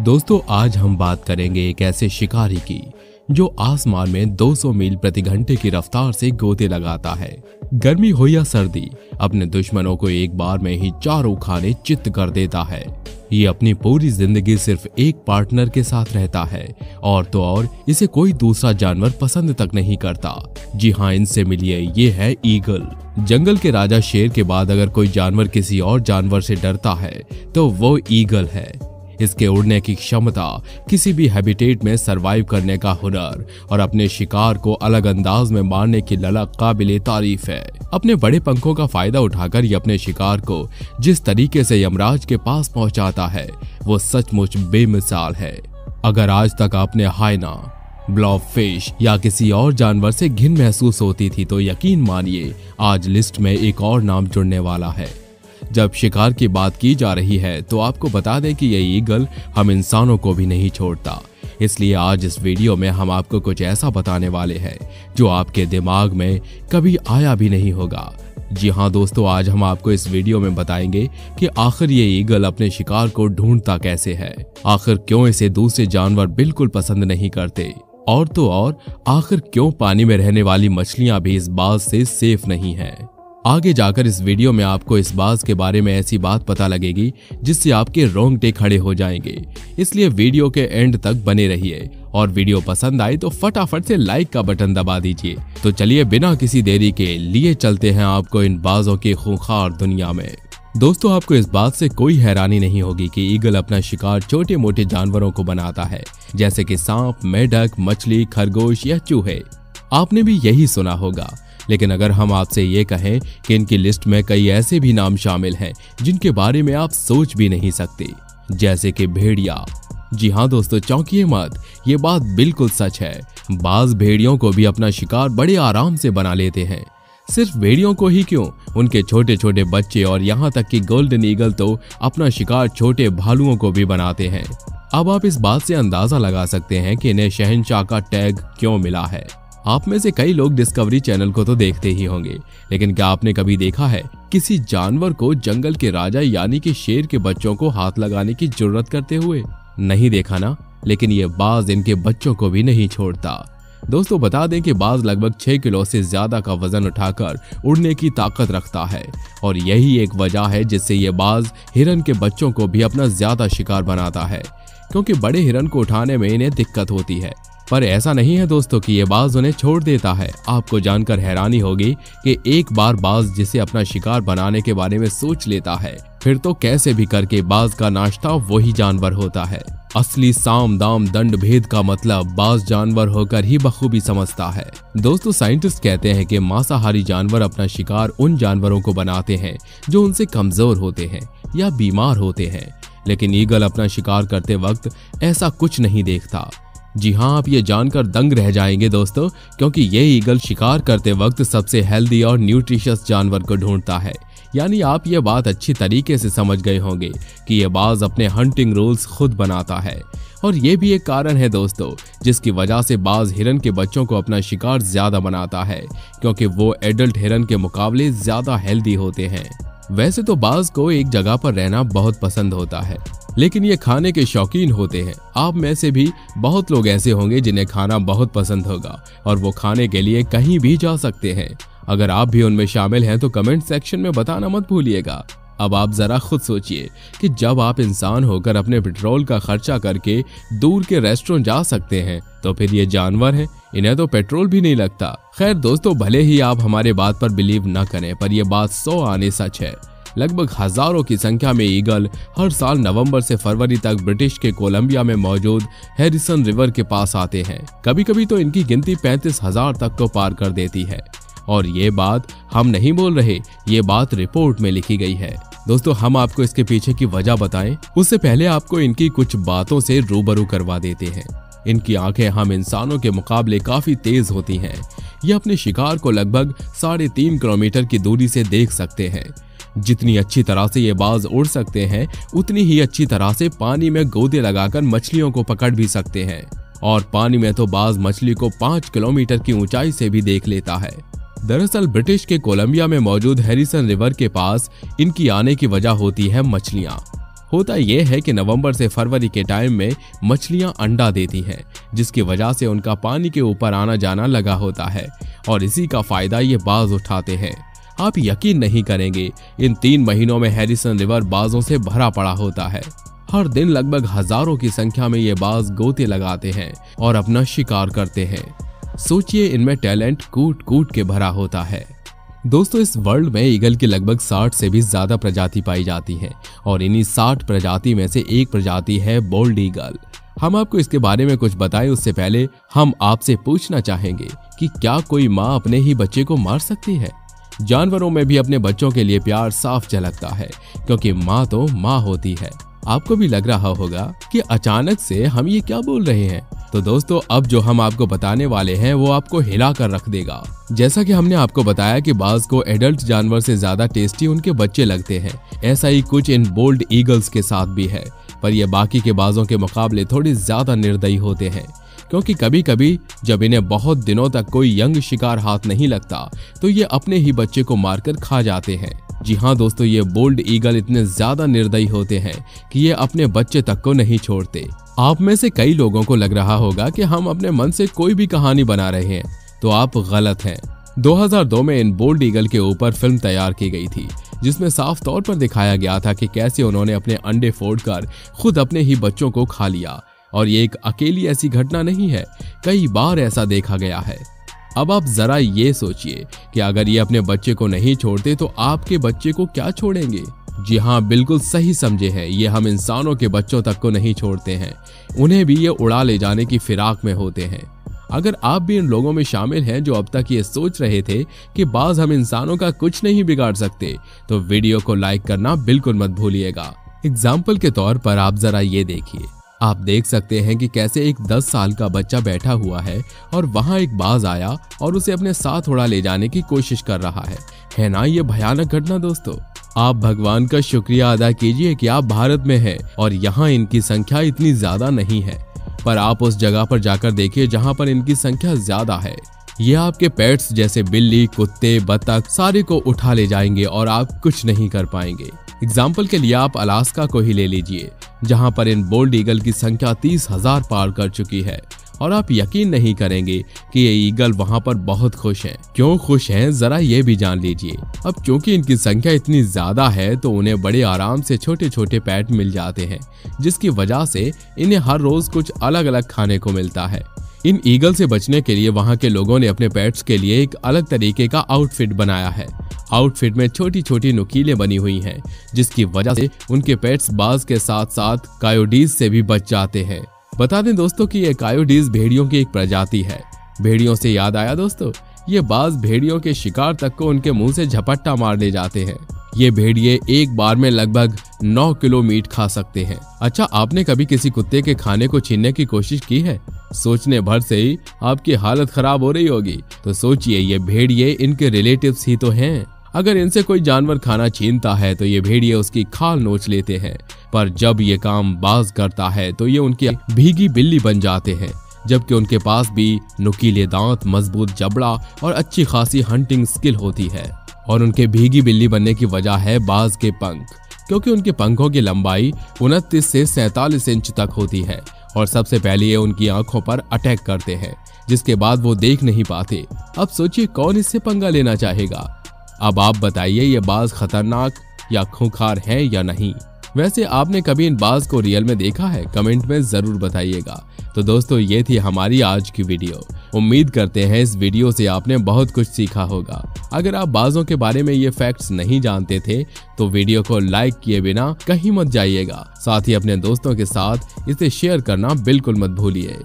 दोस्तों आज हम बात करेंगे एक ऐसे शिकारी की जो आसमान में 200 मील प्रति घंटे की रफ्तार से गोते लगाता है। गर्मी हो या सर्दी, अपने दुश्मनों को एक बार में ही चारों खाने चित्त कर देता है। ये अपनी पूरी जिंदगी सिर्फ एक पार्टनर के साथ रहता है और तो और इसे कोई दूसरा जानवर पसंद तक नहीं करता। जी हाँ, इनसे मिलिए, ये है ईगल। जंगल के राजा शेर के बाद अगर कोई जानवर किसी और जानवर से डरता है तो वो ईगल है। इसके उड़ने की क्षमता, किसी भी हैबिटेट में सरवाइव करने का हुनर और अपने शिकार को अलग अंदाज में मारने की ललक काबिले तारीफ है। अपने बड़े पंखों का फायदा उठाकर ये अपने शिकार को जिस तरीके से यमराज के पास पहुंचाता है वो सचमुच बेमिसाल है। अगर आज तक आपने हाइना, ब्लॉबफिश या किसी और जानवर से घिन महसूस होती थी तो यकीन मानिए आज लिस्ट में एक और नाम जुड़ने वाला है। जब शिकार की बात की जा रही है तो आपको बता दें कि ये ईगल हम इंसानों को भी नहीं छोड़ता। इसलिए आज इस वीडियो में हम आपको कुछ ऐसा बताने वाले हैं जो आपके दिमाग में कभी आया भी नहीं होगा। जी हाँ दोस्तों, आज हम आपको इस वीडियो में बताएंगे कि आखिर ये ईगल अपने शिकार को ढूंढता कैसे है, आखिर क्यों इसे दूसरे जानवर बिल्कुल पसंद नहीं करते और तो और आखिर क्यों पानी में रहने वाली मछलियां भी इस बात से सेफ नहीं है। आगे जाकर इस वीडियो में आपको इस बात के बारे में ऐसी बात पता लगेगी जिससे आपके रोंगटे खड़े हो जाएंगे। इसलिए वीडियो के एंड तक बने रहिए और वीडियो पसंद आए तो फटाफट से लाइक का बटन दबा दीजिए। तो चलिए बिना किसी देरी के लिए चलते हैं आपको इन बाजों की खूंखार दुनिया में। दोस्तों आपको इस बात से कोई हैरानी नहीं होगी कि ईगल अपना शिकार छोटे मोटे जानवरों को बनाता है, जैसे कि सांप, मेढक, मछली, खरगोश या चूहे। आपने भी यही सुना होगा। लेकिन अगर हम आपसे ये कहें कि इनकी लिस्ट में कई ऐसे भी नाम शामिल हैं जिनके बारे में आप सोच भी नहीं सकते, जैसे कि भेड़िया। जी हाँ दोस्तों, चौंकिए मत, ये बात बिल्कुल सच है। बाज भेड़ियों को भी अपना शिकार बड़े आराम से बना लेते हैं। सिर्फ भेड़ियों को ही क्यों, उनके छोटे छोटे बच्चे और यहाँ तक कि गोल्डन ईगल तो अपना शिकार छोटे भालुओं को भी बनाते हैं। अब आप इस बात से अंदाजा लगा सकते हैं कि इन्हें शहंशाह का टैग क्यों मिला है। आप में से कई लोग डिस्कवरी चैनल को तो देखते ही होंगे, लेकिन क्या आपने कभी देखा है किसी जानवर को जंगल के राजा यानी कि शेर के बच्चों को हाथ लगाने की जुर्रत करते हुए? नहीं देखा ना, लेकिन ये बाज इनके बच्चों को भी नहीं छोड़ता। दोस्तों बता दें कि बाज लगभग 6 किलो से ज्यादा का वजन उठाकर उड़ने की ताकत रखता है और यही एक वजह है जिससे ये बाज हिरन के बच्चों को भी अपना ज्यादा शिकार बनाता है, क्योंकि बड़े हिरन को उठाने में इन्हें दिक्कत होती है। पर ऐसा नहीं है दोस्तों कि ये बाज उन्हें छोड़ देता है। आपको जानकर हैरानी होगी कि एक बार बाज जिसे अपना शिकार बनाने के बारे में सोच लेता है फिर तो कैसे भी करके बाज का नाश्ता वही जानवर होता है। असली साम दाम दंड भेद का मतलब बाज जानवर होकर ही बखूबी समझता है। दोस्तों साइंटिस्ट कहते हैं कि मांसाहारी जानवर अपना शिकार उन जानवरों को बनाते हैं जो उनसे कमजोर होते हैं या बीमार होते हैं, लेकिन ईगल अपना शिकार करते वक्त ऐसा कुछ नहीं देखता। जी हाँ, आप ये जानकर दंग रह जाएंगे दोस्तों, क्योंकि ये ईगल शिकार करते वक्त सबसे हेल्दी और न्यूट्रिशियस जानवर को ढूंढता है। यानी आप ये बात अच्छी तरीके से समझ गए होंगे कि ये बाज अपने हंटिंग रूल्स खुद बनाता है। और ये भी एक कारण है दोस्तों जिसकी वजह से बाज हिरन के बच्चों को अपना शिकार ज्यादा बनाता है, क्योंकि वो एडल्ट हिरन के मुकाबले ज्यादा हेल्दी होते हैं। वैसे तो बाज को एक जगह पर रहना बहुत पसंद होता है, लेकिन ये खाने के शौकीन होते हैं। आप में से भी बहुत लोग ऐसे होंगे जिन्हें खाना बहुत पसंद होगा और वो खाने के लिए कहीं भी जा सकते हैं। अगर आप भी उनमें शामिल हैं तो कमेंट सेक्शन में बताना मत भूलिएगा। अब आप जरा खुद सोचिए कि जब आप इंसान होकर अपने पेट्रोल का खर्चा करके दूर के रेस्टोरेंट जा सकते हैं तो फिर ये जानवर हैं, इन्हें तो पेट्रोल भी नहीं लगता। खैर दोस्तों, भले ही आप हमारे बात पर बिलीव न करें, पर यह बात 100 आने सच है। लगभग हजारों की संख्या में ईगल हर साल नवंबर से फरवरी तक ब्रिटिश के कोलंबिया में मौजूद हैरिसन रिवर के पास आते हैं। कभी कभी तो इनकी गिनती 35,000 तक को पार कर देती है। और ये बात हम नहीं बोल रहे, ये बात रिपोर्ट में लिखी गई है। दोस्तों हम आपको इसके पीछे की वजह बताएं उससे पहले आपको इनकी कुछ बातों से रूबरू करवा देते हैं। इनकी आंखें हम इंसानों के मुकाबले काफी तेज होती हैं। ये अपने शिकार को लगभग 3.5 किलोमीटर की दूरी से देख सकते हैं। जितनी अच्छी तरह से ये बाज उड़ सकते हैं उतनी ही अच्छी तरह से पानी में गोते लगाकर मछलियों को पकड़ भी सकते हैं। और पानी में तो बाज मछली को 5 किलोमीटर की ऊंचाई से भी देख लेता है। दरअसल ब्रिटिश के कोलंबिया में मौजूद हैरिसन रिवर के पास इनकी आने की वजह होती है मछलियां। होता यह है कि नवंबर से फरवरी के टाइम में मछलियां अंडा देती हैं, जिसकी वजह से उनका पानी के ऊपर आना जाना लगा होता है और इसी का फायदा ये बाज उठाते हैं। आप यकीन नहीं करेंगे, इन 3 महीनों में हैरिसन रिवर बाजों से भरा पड़ा होता है। हर दिन लगभग हजारों की संख्या में ये बाज गोते लगाते हैं और अपना शिकार करते हैं। सोचिए, इनमें टैलेंट कूट कूट के भरा होता है। दोस्तों, इस वर्ल्ड में ईगल की लगभग 60 से भी ज्यादा प्रजाति पाई जाती हैं और इन्हीं 60 प्रजाति में से एक प्रजाति है बोल्ड ईगल। हम आपको इसके बारे में कुछ बताएं उससे पहले हम आपसे पूछना चाहेंगे कि क्या कोई माँ अपने ही बच्चे को मार सकती है? जानवरों में भी अपने बच्चों के लिए प्यार साफ झलकता है, क्योंकि माँ तो माँ होती है। आपको भी लग रहा होगा कि अचानक से हम ये क्या बोल रहे हैं, तो दोस्तों अब जो हम आपको बताने वाले हैं वो आपको हिला कर रख देगा। जैसा कि हमने आपको बताया कि बाज को एडल्ट जानवर से ज्यादा टेस्टी उनके बच्चे लगते हैं, ऐसा ही कुछ इन बोल्ड ईगल्स के साथ भी है। पर ये बाकी के बाजों के मुकाबले थोड़े ज्यादा निर्दयी होते हैं, क्योंकि कभी कभी जब इन्हें बहुत दिनों तक कोई यंग शिकार हाथ नहीं लगता तो ये अपने ही बच्चे को मारकर खा जाते हैं। जी हाँ दोस्तों, ये बोल्ड ईगल इतने ज्यादा निर्दयी होते हैं कि ये अपने बच्चे तक को नहीं छोड़ते। आप में से कई लोगों को लग रहा होगा कि हम अपने मन से कोई भी कहानी बना रहे हैं, तो आप गलत हैं। 2002 में इन बोल्ड ईगल के ऊपर फिल्म तैयार की गई थी, जिसमें साफ तौर पर दिखाया गया था कि कैसे उन्होंने अपने अंडे फोड़कर खुद अपने ही बच्चों को खा लिया। और ये एक अकेली ऐसी घटना नहीं है, कई बार ऐसा देखा गया है। अब आप जरा ये सोचिए कि अगर ये अपने बच्चे को नहीं छोड़ते तो आपके बच्चे को क्या छोड़ेंगे? जी हाँ, बिल्कुल सही समझे हैं, ये हम इंसानों के बच्चों तक को नहीं छोड़ते हैं, उन्हें भी ये उड़ा ले जाने की फिराक में होते हैं। अगर आप भी इन लोगों में शामिल हैं जो अब तक ये सोच रहे थे कि बाज हम इंसानों का कुछ नहीं बिगाड़ सकते, तो वीडियो को लाइक करना बिल्कुल मत भूलिएगा। एग्जाम्पल के तौर पर आप जरा ये देखिए, आप देख सकते हैं कि कैसे एक 10 साल का बच्चा बैठा हुआ है और वहां एक बाज आया और उसे अपने साथ उड़ा ले जाने की कोशिश कर रहा है ना ये भयानक घटना। दोस्तों, आप भगवान का शुक्रिया अदा कीजिए कि आप भारत में हैं और यहाँ इनकी संख्या इतनी ज्यादा नहीं है। पर आप उस जगह पर जाकर देखिए जहाँ पर इनकी संख्या ज्यादा है। ये आपके पेट्स जैसे बिल्ली, कुत्ते, बतख सारे को उठा ले जाएंगे और आप कुछ नहीं कर पाएंगे। एग्जाम्पल के लिए आप अलास्का को ही ले लीजिए, जहां पर इन बोल्ड ईगल की संख्या 30,000 पार कर चुकी है और आप यकीन नहीं करेंगे कि ये ईगल वहां पर बहुत खुश हैं। क्यों खुश हैं, जरा ये भी जान लीजिए। अब क्योंकि इनकी संख्या इतनी ज्यादा है तो उन्हें बड़े आराम से छोटे छोटे पैट मिल जाते हैं, जिसकी वजह से इन्हें हर रोज कुछ अलग अलग खाने को मिलता है। इन ईगल से बचने के लिए वहां के लोगों ने अपने पेट्स के लिए एक अलग तरीके का आउटफिट बनाया है। आउटफिट में छोटी छोटी नुकीलें बनी हुई हैं, जिसकी वजह से उनके पेट्स बाज के साथ साथ कायोडीज से भी बच जाते हैं। बता दें दोस्तों कि ये कायोडीज भेड़ियों की एक प्रजाति है। भेड़ियों से याद आया दोस्तों, ये बाज भेड़ियों के शिकार तक को उनके मुंह से झपट्टा मार ले जाते हैं। ये भेड़िए एक बार में लगभग 9 किलो मीट खा सकते हैं। अच्छा, आपने कभी किसी कुत्ते के खाने को छीनने की कोशिश की है? सोचने भर से ही आपकी हालत खराब हो रही होगी। तो सोचिए, ये भेड़िए इनके रिलेटिव्स ही तो हैं। अगर इनसे कोई जानवर खाना छीनता है तो ये भेड़िए उसकी खाल नोच लेते हैं, पर जब ये काम बाज करता है तो ये उनकी भीगी बिल्ली बन जाते हैं, जबकि उनके पास भी नुकीले दांत, मजबूत जबड़ा और अच्छी खासी हंटिंग स्किल होती है। और उनके भीगी बिल्ली बनने की वजह है बाज के पंख, क्योंकि उनके पंखों की लंबाई 29 से 47 इंच तक होती है और सबसे पहले ये उनकी आंखों पर अटैक करते हैं, जिसके बाद वो देख नहीं पाते। अब सोचिए कौन इससे पंगा लेना चाहेगा? अब आप बताइए, ये बाज खतरनाक या खूंखार है या नहीं? वैसे आपने कभी इन बाज को रियल में देखा है? कमेंट में जरूर बताइएगा। तो दोस्तों, ये थी हमारी आज की वीडियो। उम्मीद करते हैं इस वीडियो से आपने बहुत कुछ सीखा होगा। अगर आप बाजों के बारे में ये फैक्ट्स नहीं जानते थे तो वीडियो को लाइक किए बिना कहीं मत जाइएगा। साथ ही अपने दोस्तों के साथ इसे शेयर करना बिल्कुल मत भूलिए।